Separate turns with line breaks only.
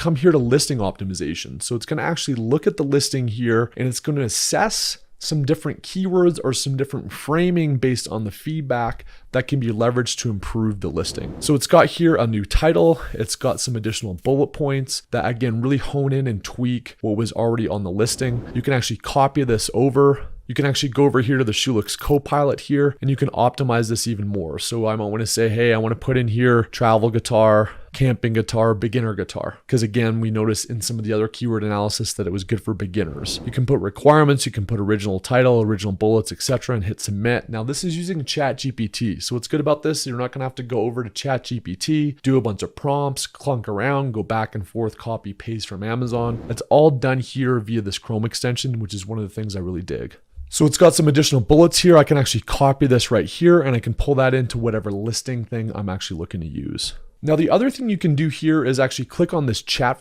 come here to listing optimization. So it's going to actually look at the listing here and it's going to assess some different keywords or some different framing based on the feedback that can be leveraged to improve the listing. So it's got here a new title. It's got some additional bullet points that again really hone in and tweak what was already on the listing. You can actually copy this over. You can actually go over here to the Shulex Copilot here and you can optimize this even more. So I might want to say, hey, I want to put in here travel guitar, camping guitar, beginner guitar. Because again, we noticed in some of the other keyword analysis that it was good for beginners. You can put requirements, you can put original title, original bullets, etc. and hit submit. Now this is using ChatGPT. So what's good about this, you're not going to have to go over to ChatGPT, do a bunch of prompts, clunk around, go back and forth, copy, paste from Amazon. It's all done here via this Chrome extension, which is one of the things I really dig. So it's got some additional bullets here. I can actually copy this right here and I can pull that into whatever listing thing I'm actually looking to use. Now, the other thing you can do here is actually click on this chat